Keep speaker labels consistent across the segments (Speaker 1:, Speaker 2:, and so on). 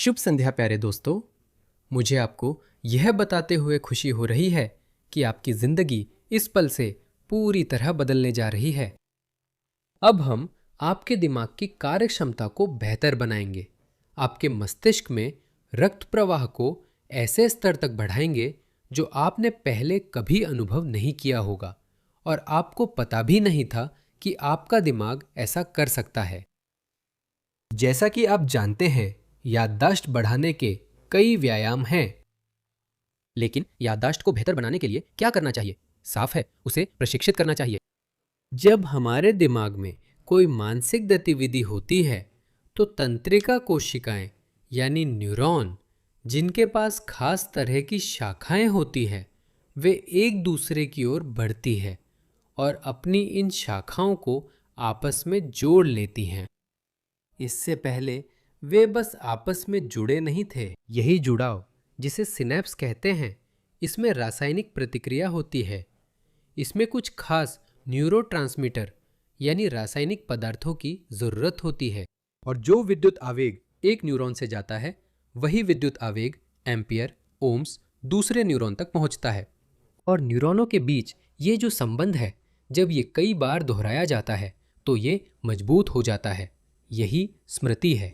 Speaker 1: शुभ संध्या प्यारे दोस्तों। मुझे आपको यह बताते हुए खुशी हो रही है कि आपकी जिंदगी इस पल से पूरी तरह बदलने जा रही है। अब हम आपके दिमाग की कार्यक्षमता को बेहतर बनाएंगे, आपके मस्तिष्क में रक्त प्रवाह को ऐसे स्तर तक बढ़ाएंगे जो आपने पहले कभी अनुभव नहीं किया होगा और आपको पता भी नहीं था कि आपका दिमाग ऐसा कर सकता है। जैसा कि आप जानते हैं, याददाश्त बढ़ाने के कई व्यायाम हैं। लेकिन याददाश्त को बेहतर बनाने के लिए क्या करना चाहिए? साफ है, उसे प्रशिक्षित करना चाहिए। जब हमारे दिमाग में कोई मानसिक गतिविधि होती है तो तंत्रिका कोशिकाएं यानी न्यूरॉन, जिनके पास खास तरह की शाखाएं होती हैं, वे एक दूसरे की ओर बढ़ती है और अपनी इन शाखाओं को आपस में जोड़ लेती हैं। इससे पहले वे बस आपस में जुड़े नहीं थे। यही जुड़ाव, जिसे सिनेप्स कहते हैं, इसमें रासायनिक प्रतिक्रिया होती है। इसमें कुछ खास न्यूरोट्रांसमीटर यानी रासायनिक पदार्थों की जरूरत होती है और जो विद्युत आवेग एक न्यूरॉन से जाता है, वही विद्युत आवेग एम्पियर, ओम्स दूसरे न्यूरॉन तक पहुंचता है। और न्यूरॉनों के बीच ये जो संबंध है, जब ये कई बार दोहराया जाता है तो ये मजबूत हो जाता है। यही स्मृति है।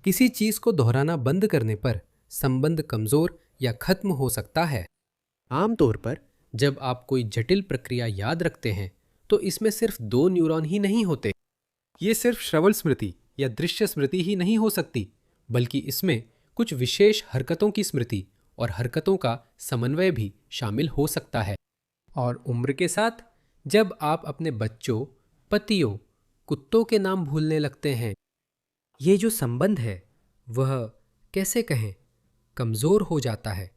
Speaker 1: किसी चीज को दोहराना बंद करने पर संबंध कमजोर या खत्म हो सकता है। आमतौर पर जब आप कोई जटिल प्रक्रिया याद रखते हैं तो इसमें सिर्फ 2 न्यूरॉन ही नहीं होते। ये सिर्फ श्रवण स्मृति या दृश्य स्मृति ही नहीं हो सकती, बल्कि इसमें कुछ विशेष हरकतों की स्मृति और हरकतों का समन्वय भी शामिल हो सकता है। और उम्र के साथ जब आप अपने बच्चों, पतियों, कुत्तों के नाम भूलने लगते हैं, ये जो संबंध है वह, कैसे कहें, कमजोर हो जाता है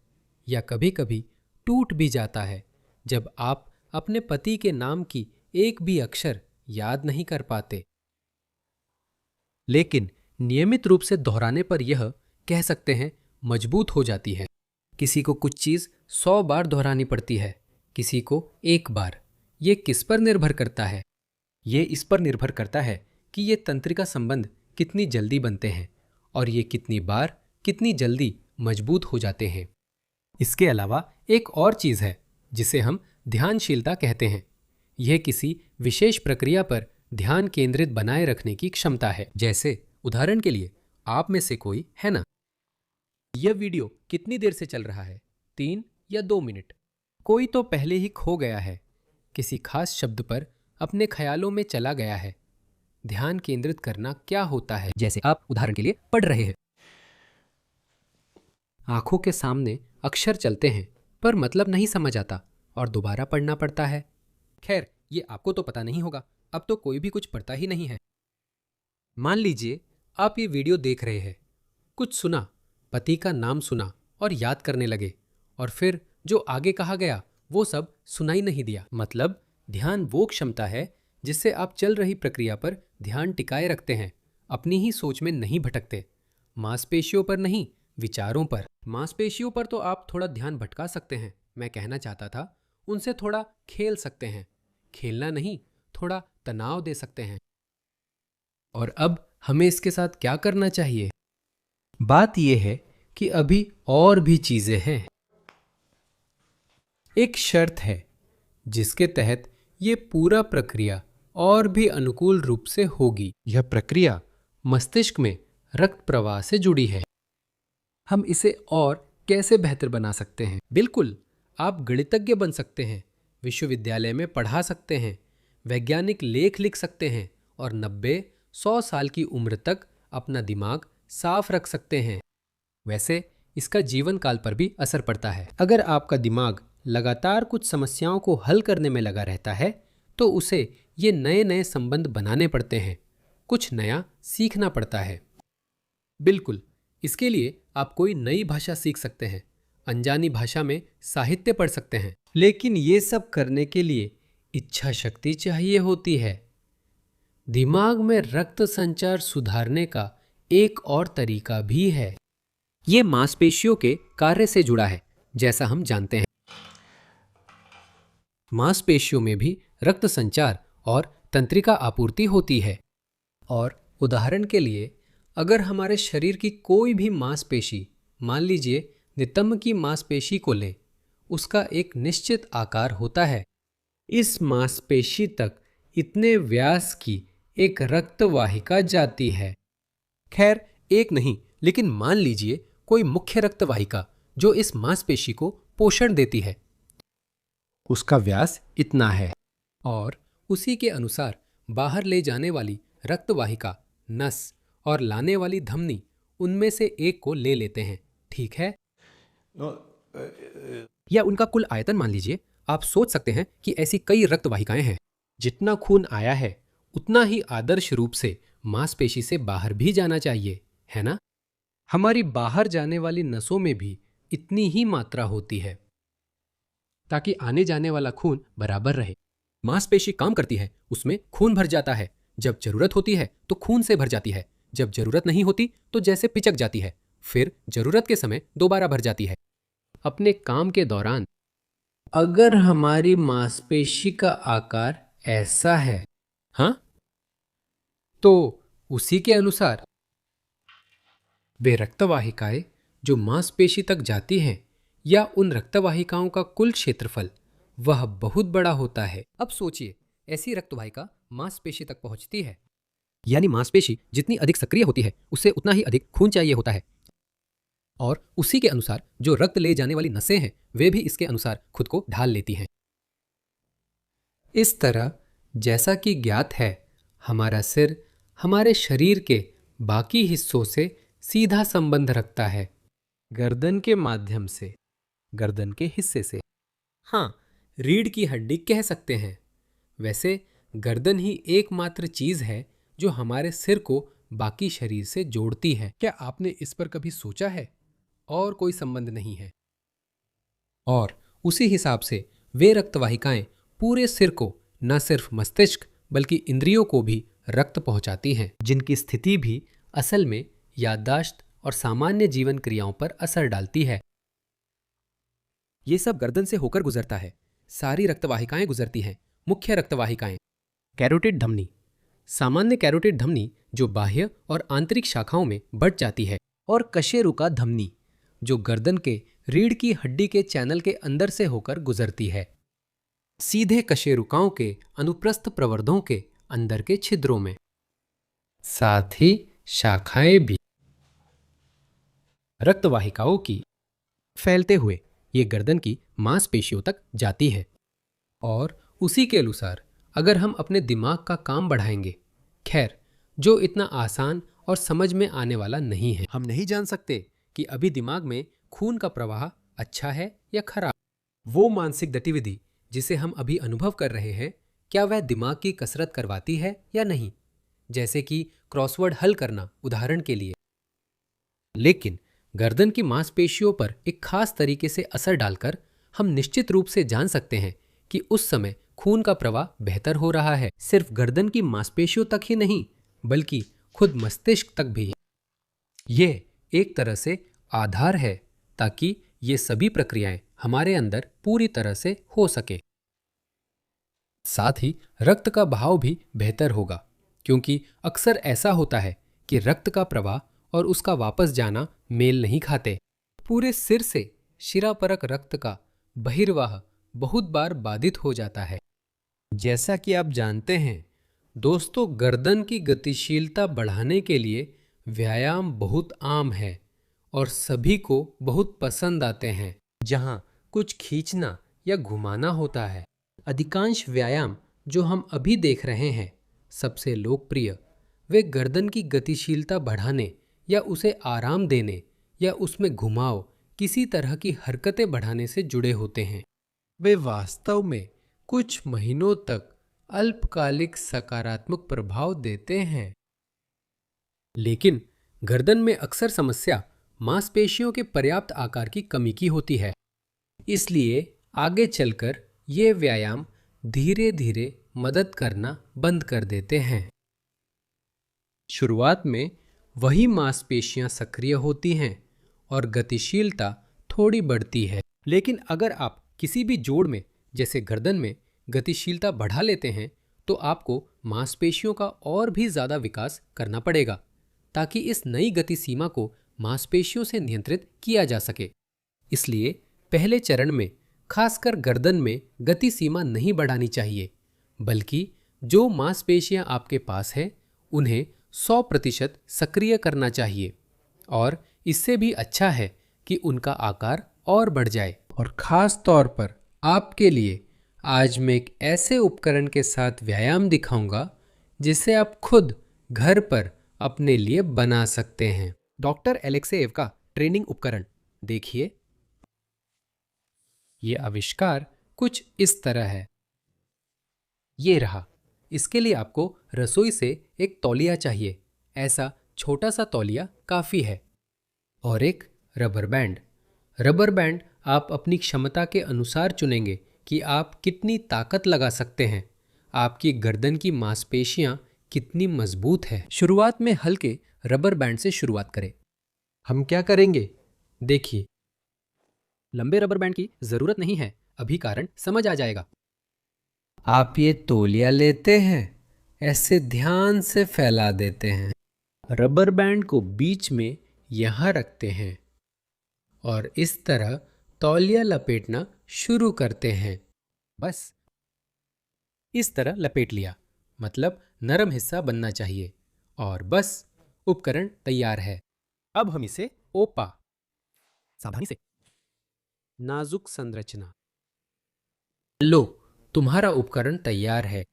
Speaker 1: या कभी-कभी टूट भी जाता है जब आप अपने पति के नाम की एक भी अक्षर याद नहीं कर पाते। लेकिन नियमित रूप से दोहराने पर यह, कह सकते हैं, मजबूत हो जाती है। किसी को कुछ चीज 100 बार दोहरानी पड़ती है, किसी को 1 बार। ये किस पर निर्भर करता है? ये इस पर निर्भर करता है कि ये तंत्रिका संबंध कितनी जल्दी बनते हैं और ये कितनी बार, कितनी जल्दी मजबूत हो जाते हैं। इसके अलावा एक और चीज है जिसे हम ध्यानशीलता कहते हैं। यह किसी विशेष प्रक्रिया पर ध्यान केंद्रित बनाए रखने की क्षमता है। जैसे उदाहरण के लिए, आप में से कोई है ना, यह वीडियो कितनी देर से चल रहा है? 3 या 2 मिनट। कोई तो पहले ही खो गया है, किसी खास शब्द पर अपने ख्यालों में चला गया है। ध्यान केंद्रित करना क्या होता है? जैसे आप उदाहरण के लिए पढ़ रहे हैं, आंखों के सामने अक्षर चलते हैं पर मतलब नहीं समझ आता और दोबारा पढ़ना पड़ता है। खैर, ये आपको तो पता नहीं होगा, अब तो कोई भी कुछ पढ़ता ही नहीं है। मान लीजिए आप ये वीडियो देख रहे हैं, कुछ सुना, पति का नाम सुना और याद करने लगे, और फिर जो आगे कहा गया वो सब सुनाई नहीं दिया। मतलब ध्यान वो क्षमता है जिससे आप चल रही प्रक्रिया पर ध्यान टिकाए रखते हैं, अपनी ही सोच में नहीं भटकते। मांसपेशियों पर नहीं, विचारों पर। मांसपेशियों पर तो आप थोड़ा ध्यान भटका सकते हैं, मैं कहना चाहता था उनसे थोड़ा खेल सकते हैं। खेलना नहीं, थोड़ा तनाव दे सकते हैं। और अब हमें इसके साथ क्या करना चाहिए? बात यह है कि अभी और भी चीजें हैं। एक शर्त है जिसके तहत ये पूरा प्रक्रिया और भी अनुकूल रूप से होगी। यह प्रक्रिया मस्तिष्क में रक्त प्रवाह से जुड़ी है। हम इसे और कैसे बेहतर बना सकते हैं? बिल्कुल, आप गणितज्ञ बन सकते हैं, विश्वविद्यालय में पढ़ा सकते हैं, वैज्ञानिक लेख लिख सकते हैं और 90-100 साल की उम्र तक अपना दिमाग साफ रख सकते हैं। वैसे इसका जीवन काल पर भी असर पड़ता है। अगर आपका दिमाग लगातार कुछ समस्याओं को हल करने में लगा रहता है तो उसे ये नए नए संबंध बनाने पड़ते हैं, कुछ नया सीखना पड़ता है। बिल्कुल, इसके लिए आप कोई नई भाषा सीख सकते हैं, अनजानी भाषा में साहित्य पढ़ सकते हैं। लेकिन ये सब करने के लिए इच्छा शक्ति चाहिए होती है। दिमाग में रक्त संचार सुधारने का एक और तरीका भी है। ये मांसपेशियों के कार्य से जुड़ा है, जैसा हम जानते हैं। मांसपेशियों में भी रक्त संचार और तंत्रिका आपूर्ति होती है। और उदाहरण के लिए, अगर हमारे शरीर की कोई भी मांसपेशी, मान लीजिए नितंब की मांसपेशी को लें, उसका एक निश्चित आकार होता है। इस मांसपेशी तक इतने व्यास की एक रक्तवाहिका जाती है। खैर, एक नहीं, लेकिन मान लीजिए कोई मुख्य रक्तवाहिका जो इस मांसपेशी को पोषण देती है, उसका व्यास इतना है, और उसी के अनुसार बाहर ले जाने वाली रक्तवाहिका, नस और लाने वाली धमनी, उनमें से एक को ले लेते हैं। ठीक है? या उनका कुल आयतन मान लीजिए। आप सोच सकते हैं कि ऐसी कई रक्तवाहिकाएं हैं। जितना खून आया है उतना ही आदर्श रूप से मांसपेशी से बाहर भी जाना चाहिए, है ना? हमारी बाहर जाने वाली नसों में भी इतनी ही मात्रा होती है, ताकि आने जाने वाला खून बराबर रहे। मांसपेशी काम करती है, उसमें खून भर जाता है। जब जरूरत होती है तो खून से भर जाती है, जब जरूरत नहीं होती तो जैसे पिचक जाती है, फिर जरूरत के समय दोबारा भर जाती है। अपने काम के दौरान अगर हमारी मांसपेशी का आकार ऐसा है, हाँ, तो उसी के अनुसार वे रक्तवाहिकाएं जो मांसपेशी तक जाती हैं, या उन रक्तवाहिकाओं का कुल क्षेत्रफल, वह बहुत बड़ा होता है। अब सोचिए, ऐसी रक्तवाहिका मांसपेशी तक पहुंचती है, यानी मांसपेशी जितनी अधिक सक्रिय होती है उससे उतना ही अधिक खून चाहिए होता है, और उसी के अनुसार जो रक्त ले जाने वाली नसें हैं वे भी इसके अनुसार खुद को ढाल लेती हैं। इस तरह, जैसा कि ज्ञात है, हमारा सिर हमारे शरीर के बाकी हिस्सों से सीधा संबंध रखता है, गर्दन के माध्यम से, गर्दन के हिस्से से। हाँ, रीढ़ की हड्डी कह सकते हैं। वैसे गर्दन ही एकमात्र चीज है जो हमारे सिर को बाकी शरीर से जोड़ती है। क्या आपने इस पर कभी सोचा है? और कोई संबंध नहीं है। और उसी हिसाब से वे रक्तवाहिकाएं पूरे सिर को न सिर्फ मस्तिष्क बल्कि इंद्रियों को भी रक्त पहुंचाती हैं, जिनकी स्थिति भी असल में याददाश्त और सामान्य जीवन क्रियाओं पर असर डालती है। ये सब गर्दन से होकर गुजरता है। सारी रक्तवाहिकाएं गुजरती हैं। मुख्य रक्तवाहिकाएं, कैरोटिड धमनी, सामान्य कैरोटिड धमनी जो बाह्य और आंतरिक शाखाओं में बढ़ जाती है, और कशेरुका धमनी जो गर्दन के रीढ़ की हड्डी के चैनल के अंदर से होकर गुजरती है, सीधे कशेरुकाओं के अनुप्रस्थ प्रवर्धों के अंदर के छिद्रों में। साथ ही शाखाएं भी रक्तवाहिकाओं की फैलते हुए ये गर्दन की मांसपेशियों तक जाती है। और उसी के अनुसार अगर हम अपने दिमाग का काम बढ़ाएंगे, खैर जो इतना आसान और समझ में आने वाला नहीं है, हम नहीं जान सकते कि अभी दिमाग में खून का प्रवाह अच्छा है या खराब। वो मानसिक गतिविधि जिसे हम अभी अनुभव कर रहे हैं, क्या वह दिमाग की कसरत करवाती है या नहीं, जैसे कि क्रॉसवर्ड हल करना उदाहरण के लिए। लेकिन गर्दन की मांसपेशियों पर एक खास तरीके से असर डालकर हम निश्चित रूप से जान सकते हैं कि उस समय खून का प्रवाह बेहतर हो रहा है। सिर्फ गर्दन की मांसपेशियों तक ही नहीं, बल्कि खुद मस्तिष्क तक भी। यह एक तरह से आधार है ताकि ये सभी प्रक्रियाएं हमारे अंदर पूरी तरह से हो सके। साथ ही रक्त का बहाव भी बेहतर होगा, क्योंकि अक्सर ऐसा होता है कि रक्त का प्रवाह और उसका वापस जाना मेल नहीं खाते। पूरे सिर से शिरापरक रक्त का बहिर्वाह बहुत बार बाधित हो जाता है। जैसा कि आप जानते हैं दोस्तों, गर्दन की गतिशीलता बढ़ाने के लिए व्यायाम बहुत आम है और सभी को बहुत पसंद आते हैं, जहां कुछ खींचना या घुमाना होता है। अधिकांश व्यायाम जो हम अभी देख रहे हैं, सबसे लोकप्रिय, वे गर्दन की गतिशीलता बढ़ाने या उसे आराम देने या उसमें घुमाव, किसी तरह की हरकतें बढ़ाने से जुड़े होते हैं। वे वास्तव में कुछ महीनों तक अल्पकालिक सकारात्मक प्रभाव देते हैं। लेकिन गर्दन में अक्सर समस्या मांसपेशियों के पर्याप्त आकार की कमी की होती है। इसलिए आगे चलकर ये व्यायाम धीरे धीरे मदद करना बंद कर देते हैं। शुरुआत में वही मांसपेशियां सक्रिय होती हैं और गतिशीलता थोड़ी बढ़ती है। लेकिन अगर आप किसी भी जोड़ में, जैसे गर्दन में, गतिशीलता बढ़ा लेते हैं तो आपको मांसपेशियों का और भी ज्यादा विकास करना पड़ेगा ताकि इस नई गति सीमा को मांसपेशियों से नियंत्रित किया जा सके। इसलिए पहले चरण में खासकर गर्दन में गति सीमा नहीं बढ़ानी चाहिए, बल्कि जो मांसपेशियां आपके पास है उन्हें 100% सक्रिय करना चाहिए। और इससे भी अच्छा है कि उनका आकार और बढ़ जाए। और खास तौर पर आपके लिए आज मैं एक ऐसे उपकरण के साथ व्यायाम दिखाऊंगा जिसे आप खुद घर पर अपने लिए बना सकते हैं। डॉक्टर एलेक्सेएव का ट्रेनिंग उपकरण देखिए। ये आविष्कार कुछ इस तरह है। ये रहा। इसके लिए आपको रसोई से एक तौलिया चाहिए। ऐसा छोटा सा तौलिया काफी है। और एक रबर बैंड। रबर बैंड आप अपनी क्षमता के अनुसार चुनेंगे कि आप कितनी ताकत लगा सकते हैं। आपकी गर्दन की मांसपेशियां कितनी मजबूत है। शुरुआत में हल्के रबर बैंड से शुरुआत करें। हम क्या करेंगे देखिए। लंबे रबर बैंड की जरूरत नहीं है, अभी कारण समझ आ जाएगा। आप ये तौलिया लेते हैं, ऐसे ध्यान से फैला देते हैं, रबर बैंड को बीच में यहां रखते हैं और इस तरह तौलिया लपेटना शुरू करते हैं। बस इस तरह लपेट लिया, मतलब नरम हिस्सा बनना चाहिए और बस उपकरण तैयार है। अब हम इसे ओपा। सावधानी से। नाजुक संरचना। लो, तुम्हारा उपकरण तैयार है।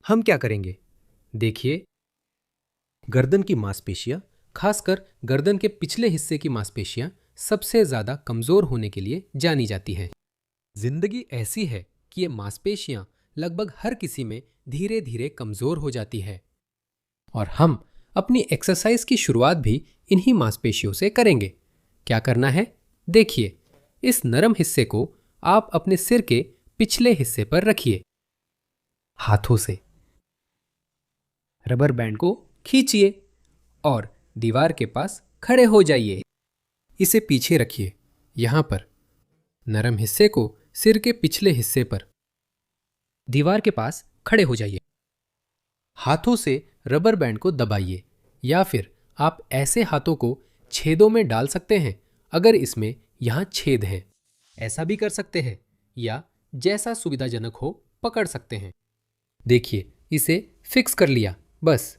Speaker 1: हम क्या करेंगे देखिए। गर्दन की मांसपेशियां, खासकर गर्दन के पिछले हिस्से की मांसपेशियां सबसे ज्यादा कमजोर होने के लिए जानी जाती हैं। जिंदगी ऐसी है कि ये मांसपेशियां लगभग हर किसी में धीरे धीरे कमजोर हो जाती है और हम अपनी एक्सरसाइज की शुरुआत भी इन्हीं मांसपेशियों से करेंगे। क्या करना है देखिए। इस नरम हिस्से को आप अपने सिर के पिछले हिस्से पर रखिए। हाथों से रबर बैंड को खींचिए और दीवार के पास खड़े हो जाइए। इसे पीछे रखिए, यहां पर। नरम हिस्से को सिर के पिछले हिस्से पर दीवार के पास खड़े हो जाइए। हाथों से रबर बैंड को दबाइए या फिर आप ऐसे हाथों को छेदों में डाल सकते हैं अगर इसमें यहां छेद हैं। ऐसा भी कर सकते हैं या जैसा सुविधाजनक हो पकड़ सकते हैं। देखिए, इसे फिक्स कर लिया बस।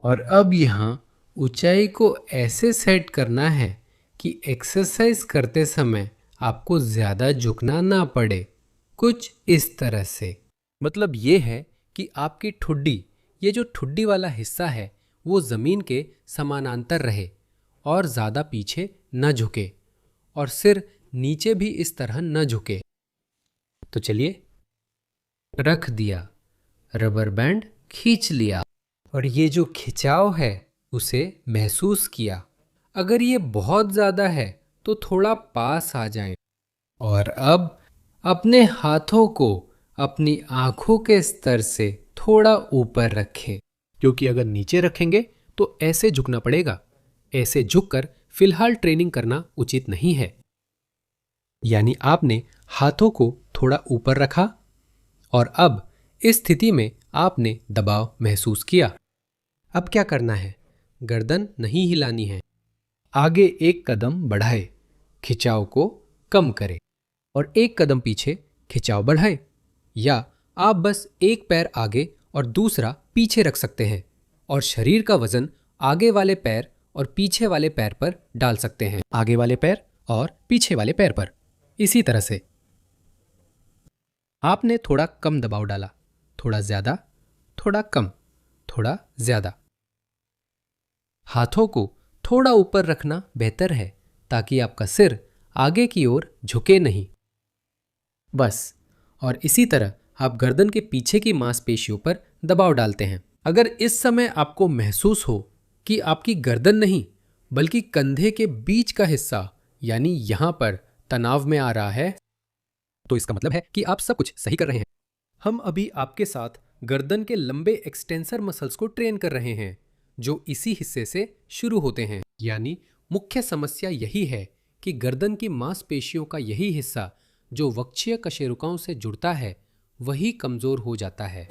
Speaker 1: और अब यहां ऊंचाई को ऐसे सेट करना है कि एक्सरसाइज करते समय आपको ज्यादा झुकना ना पड़े। कुछ इस तरह से। मतलब ये है कि आपकी ठुड्डी, ये जो ठुड्डी वाला हिस्सा है, वो जमीन के समानांतर रहे और ज्यादा पीछे न झुके और सिर नीचे भी इस तरह न झुके। तो चलिए, रख दिया, रबर बैंड खींच लिया और ये जो खिंचाव है उसे महसूस किया। अगर ये बहुत ज्यादा है तो थोड़ा पास आ जाएं और अब अपने हाथों को अपनी आंखों के स्तर से थोड़ा ऊपर रखें, क्योंकि अगर नीचे रखेंगे तो ऐसे झुकना पड़ेगा। ऐसे झुककर फिलहाल ट्रेनिंग करना उचित नहीं है। यानी आपने हाथों को थोड़ा ऊपर रखा और अब इस स्थिति में आपने दबाव महसूस किया। अब क्या करना है? गर्दन नहीं हिलानी है। आगे एक कदम बढ़ाए, खिंचाव को कम करें और एक कदम पीछे, खिंचाव बढ़ाएं। या आप बस एक पैर आगे और दूसरा पीछे रख सकते हैं और शरीर का वजन आगे वाले पैर और पीछे वाले पैर पर डाल सकते हैं। आगे वाले पैर और पीछे वाले पैर पर। इसी तरह से आपने थोड़ा कम दबाव डाला, थोड़ा ज्यादा, थोड़ा कम, थोड़ा ज्यादा। हाथों को थोड़ा ऊपर रखना बेहतर है ताकि आपका सिर आगे की ओर झुके नहीं। बस। और इसी तरह आप गर्दन के पीछे की मांसपेशियों पर दबाव डालते हैं। अगर इस समय आपको महसूस हो कि आपकी गर्दन नहीं बल्कि कंधे के बीच का हिस्सा यानी यहां पर तनाव में आ रहा है, तो इसका मतलब है कि आप सब कुछ सही कर रहे हैं। हम अभी आपके साथ गर्दन के लंबे एक्सटेंसर मसल्स को ट्रेन कर रहे हैं जो इसी हिस्से से शुरू होते हैं। यानी मुख्य समस्या यही है कि गर्दन की मांसपेशियों का यही हिस्सा जो वक्षीय कशेरुकाओं से जुड़ता है वही कमजोर हो जाता है।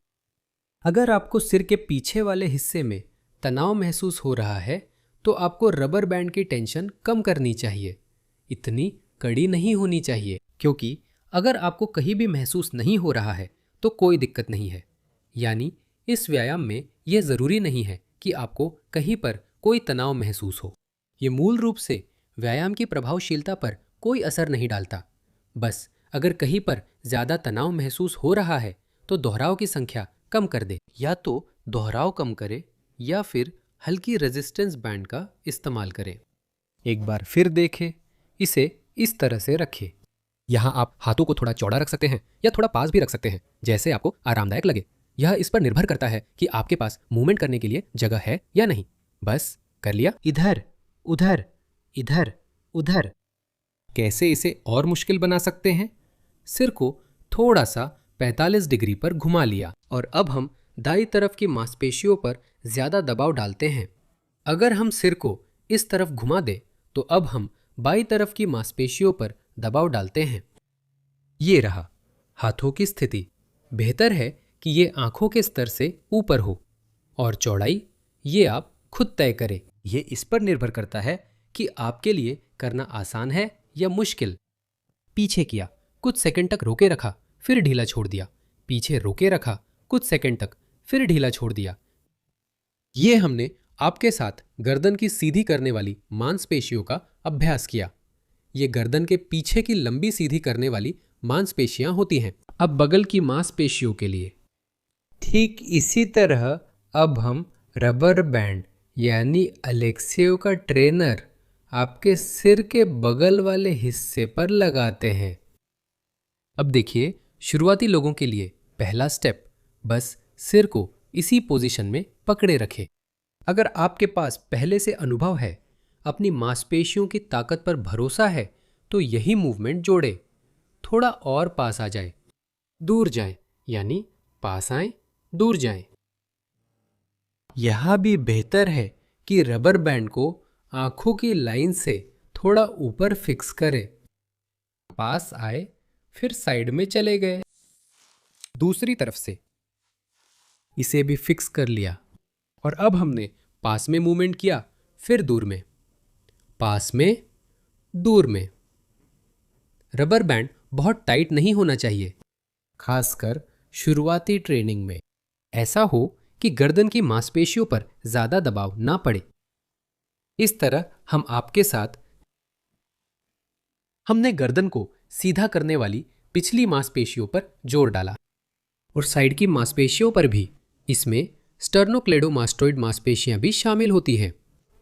Speaker 1: अगर आपको सिर के पीछे वाले हिस्से में तनाव महसूस हो रहा है तो आपको रबर बैंड की टेंशन कम करनी चाहिए। इतनी कड़ी नहीं होनी चाहिए, क्योंकि अगर आपको कहीं भी महसूस नहीं हो रहा है तो कोई दिक्कत नहीं है। यानी इस व्यायाम में यह ज़रूरी नहीं है कि आपको कहीं पर कोई तनाव महसूस हो। ये मूल रूप से व्यायाम की प्रभावशीलता पर कोई असर नहीं डालता। बस अगर कहीं पर ज़्यादा तनाव महसूस हो रहा है तो दोहराव की संख्या कम कर दे, या तो दोहराव कम करे या फिर हल्की रेजिस्टेंस बैंड का इस्तेमाल करें। एक बार फिर देखें, इसे इस तरह से रखें। यहाँ आप हाथों को थोड़ा चौड़ा रख सकते हैं या थोड़ा पास भी रख सकते हैं, जैसे आपको आरामदायक लगे। यह इस पर निर्भर करता है कि आपके पास मूवमेंट करने के लिए जगह है या नहीं। बस कर लिया। इधर उधर इधर उधर। कैसे इसे और मुश्किल बना सकते हैं? सिर को थोड़ा सा 45 डिग्री पर घुमा लिया और अब हम दाईं तरफ की मांसपेशियों पर ज्यादा दबाव डालते हैं। अगर हम सिर को इस तरफ घुमा दें तो अब हम बाईं तरफ की मांसपेशियों पर दबाव डालते हैं। ये रहा हाथों की स्थिति। बेहतर है कि ये आंखों के स्तर से ऊपर हो, और चौड़ाई ये आप खुद तय करें। ये इस पर निर्भर करता है कि आपके लिए करना आसान है या मुश्किल। पीछे किया, कुछ सेकंड तक रोके रखा, फिर ढीला छोड़ दिया। पीछे रोके रखा, कुछ सेकंड तक, फिर ढीला छोड़ दिया। ये हमने आपके साथ गर्दन की सीधी करने वाली मांसपेशियों का अभ्यास किया। ये गर्दन के पीछे की लंबी सीधी करने वाली मांसपेशियां होती हैं। अब बगल की मांसपेशियों के लिए ठीक इसी तरह अब हम रबर बैंड यानी अलेक्सियो का ट्रेनर आपके सिर के बगल वाले हिस्से पर लगाते हैं। अब देखिए, शुरुआती लोगों के लिए पहला स्टेप, बस सिर को इसी पोजीशन में पकड़े रखें। अगर आपके पास पहले से अनुभव है, अपनी मांसपेशियों की ताकत पर भरोसा है, तो यही मूवमेंट जोड़े। थोड़ा और पास आ जाए, दूर जाए, यानी पास आए, दूर जाएं। यह भी बेहतर है कि रबर बैंड को आंखों की लाइन से थोड़ा ऊपर फिक्स करें। पास आए, फिर साइड में चले गए। दूसरी तरफ से इसे भी फिक्स कर लिया और अब हमने पास में मूवमेंट किया, फिर दूर में, पास में, दूर में। रबर बैंड बहुत टाइट नहीं होना चाहिए, खासकर शुरुआती ट्रेनिंग में। ऐसा हो कि गर्दन की मांसपेशियों पर ज्यादा दबाव ना पड़े। इस तरह हमने गर्दन को सीधा करने वाली पिछली मांसपेशियों पर जोर डाला और साइड की मांसपेशियों पर भी। इसमें स्टर्नोक्लेडोमास्टोइड मांसपेशियां भी शामिल होती हैं।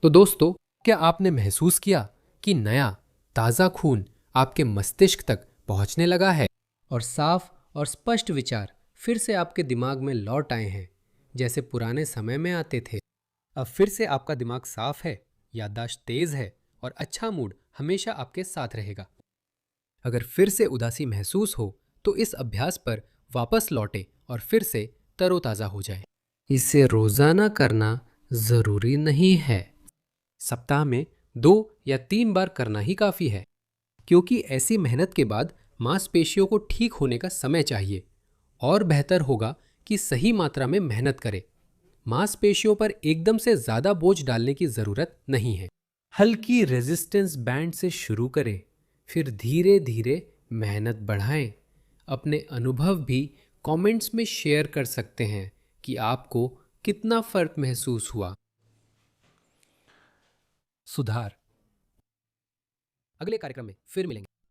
Speaker 1: तो दोस्तों, क्या आपने महसूस किया कि नया ताज़ा खून आपके मस्तिष्क तक पहुंचने लगा है और साफ और स्पष्ट विचार फिर से आपके दिमाग में लौट आए हैं, जैसे पुराने समय में आते थे? अब फिर से आपका दिमाग साफ है, याददाश्त तेज है और अच्छा मूड हमेशा आपके साथ रहेगा। अगर फिर से उदासी महसूस हो तो इस अभ्यास पर वापस लौटे और फिर से तरोताज़ा हो जाए। इसे रोजाना करना जरूरी नहीं है, सप्ताह में 2 या 3 बार करना ही काफी है, क्योंकि ऐसी मेहनत के बाद मांसपेशियों को ठीक होने का समय चाहिए। और बेहतर होगा कि सही मात्रा में मेहनत करें। मांसपेशियों पर एकदम से ज्यादा बोझ डालने की जरूरत नहीं है। हल्की रेजिस्टेंस बैंड से शुरू करें, फिर धीरे धीरे मेहनत बढ़ाएं। अपने अनुभव भी कमेंट्स में शेयर कर सकते हैं कि आपको कितना फर्क महसूस हुआ। सुधार। अगले कार्यक्रम में फिर मिलेंगे।